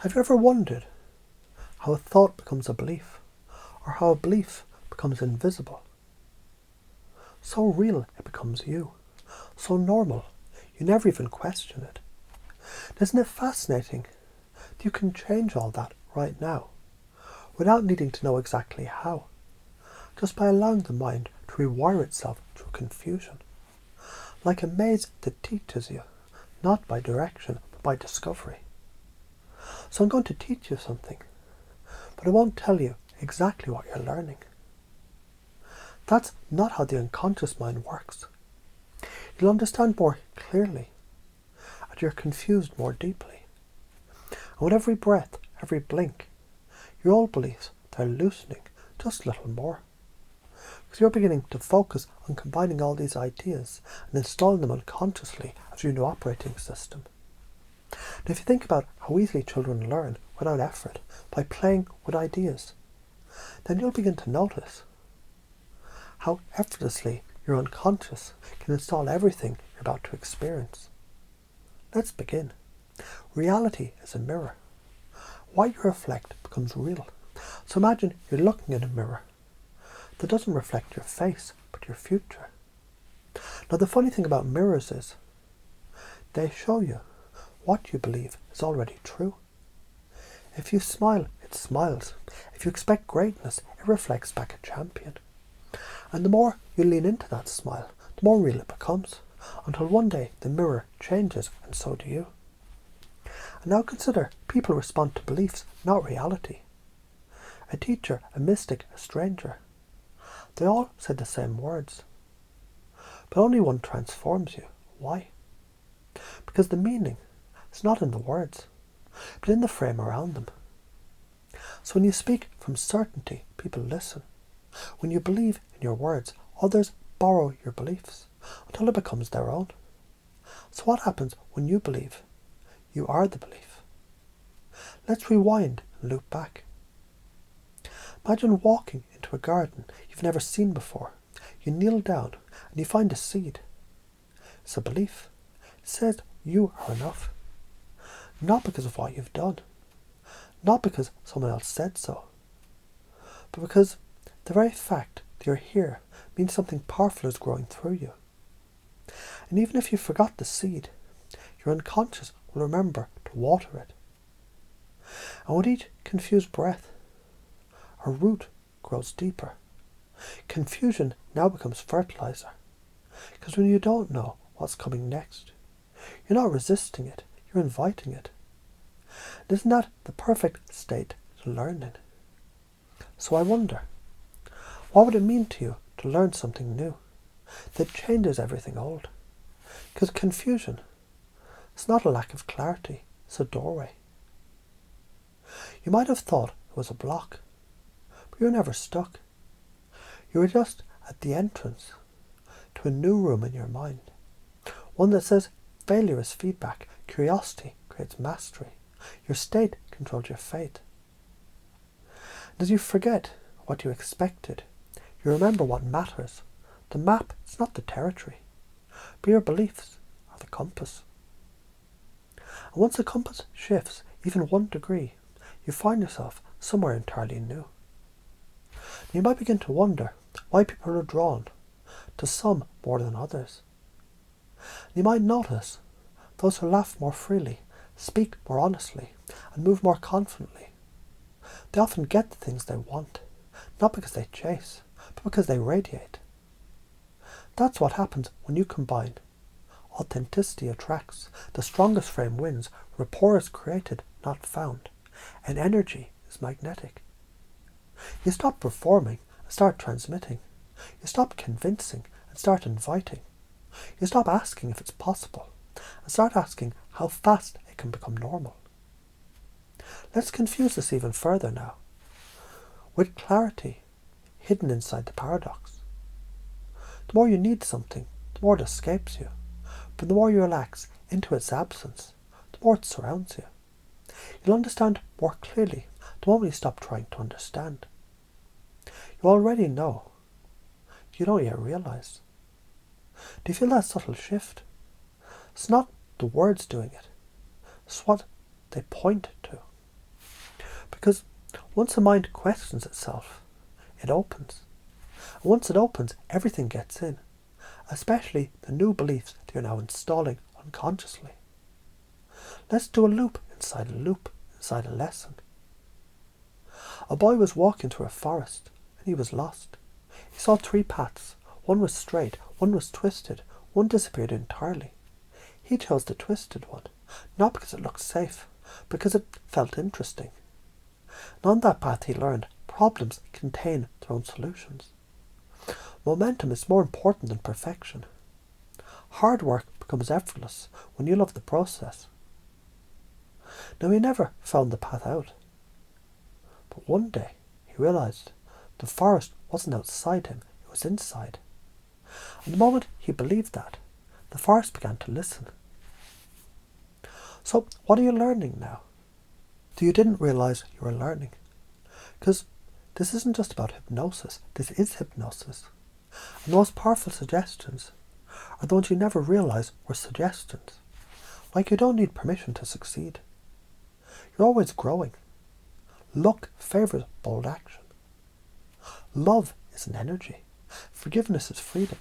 Have you ever wondered how a thought becomes a belief, or how a belief becomes invisible? So real it becomes you, so normal you never even question it. Isn't it fascinating that you can change all that right now, without needing to know exactly how, just by allowing the mind to rewire itself through confusion, like a maze that teaches you, not by direction, but by discovery. So I'm going to teach you something, but I won't tell you exactly what you're learning. That's not how the unconscious mind works. You'll understand more clearly, and you're confused more deeply. And with every breath, every blink, your old beliefs, they're loosening just a little more. Because you're beginning to focus on combining all these ideas and installing them unconsciously as your new operating system. And if you think about how easily children learn without effort by playing with ideas, then you'll begin to notice how effortlessly your unconscious can install everything you're about to experience. Let's begin. Reality is a mirror. What you reflect becomes real. So imagine you're looking in a mirror that doesn't reflect your face, but your future. Now the funny thing about mirrors is, they show you what you believe is already true. If you smile, it smiles. If you expect greatness, it reflects back a champion. And the more you lean into that smile, the more real it becomes, until one day the mirror changes and so do you. And now consider people respond to beliefs, not reality. A teacher, a mystic, a stranger. They all said the same words. But only one transforms you. Why? Because the meaning is not in the words, but in the frame around them. So when you speak from certainty, people listen. When you believe in your words, others borrow your beliefs until it becomes their own. So what happens when you believe? You are the belief. Let's rewind and loop back. Imagine walking into a garden you've never seen before. You kneel down and you find a seed. It's a belief. It says you are enough. Not because of what you've done. Not because someone else said so. But because the very fact that you're here means something powerful is growing through you. And even if you forgot the seed, your unconscious will remember to water it. And with each confused breath, a root grows deeper. Confusion now becomes fertilizer. Because when you don't know what's coming next, you're not resisting it, you're inviting it. And isn't that the perfect state to learn in? So I wonder, what would it mean to you to learn something new that changes everything old? Because confusion is not a lack of clarity, it's a doorway. You might have thought it was a block, but you were never stuck. You were just at the entrance to a new room in your mind. One that says failure is feedback, curiosity creates mastery, your state controls your fate. And as you forget what you expected, you remember what matters. The map is not the territory, but your beliefs are the compass. And once the compass shifts even 1 degree, you find yourself somewhere entirely new. You might begin to wonder why people are drawn to some more than others. You might notice those who laugh more freely, speak more honestly, and move more confidently. They often get the things they want, not because they chase, but because they radiate. That's what happens when you combine. Authenticity attracts, the strongest frame wins, rapport is created, not found, and energy is magnetic. You stop performing and start transmitting. You stop convincing and start inviting. You stop asking if it's possible and start asking how fast it can become normal. Let's confuse this even further now, with clarity hidden inside the paradox. The more you need something, the more it escapes you, but the more you relax into its absence, the more it surrounds you. You'll understand more clearly the moment you stop trying to understand. You already know. You don't yet realize. Do you feel that subtle shift? It's not the words doing it. It's what they point to. Because once the mind questions itself, it opens. And once it opens, everything gets in, especially the new beliefs that you're now installing unconsciously. Let's do a loop inside a lesson. A boy was walking through a forest, and he was lost. He saw 3 paths. One was straight, one was twisted, one disappeared entirely. He chose the twisted one, not because it looked safe, because it felt interesting. And on that path he learned problems contain their own solutions. Momentum is more important than perfection. Hard work becomes effortless when you love the process. Now he never found the path out. But one day he realised the forest wasn't outside him, it was inside. And the moment he believed that, the forest began to listen. So what are you learning now? You didn't realise you were learning. Because this isn't just about hypnosis, this is hypnosis. And the most powerful suggestions are the ones you never realise were suggestions. Like you don't need permission to succeed. You're always growing. Luck favours bold action. Love is an energy. Forgiveness is freedom.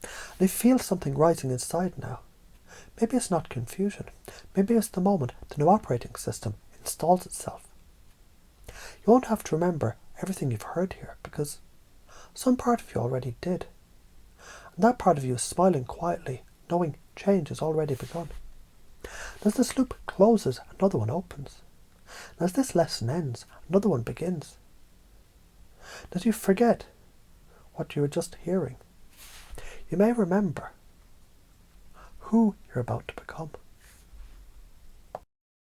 And I feel something rising inside now. Maybe it's not confusion. Maybe it's the moment the new operating system installs itself. You won't have to remember everything you've heard here because some part of you already did. And that part of you is smiling quietly, knowing change has already begun. And as this loop closes, another one opens. And as this lesson ends, another one begins. And as you forget what you were just hearing, you may remember who you're about to become.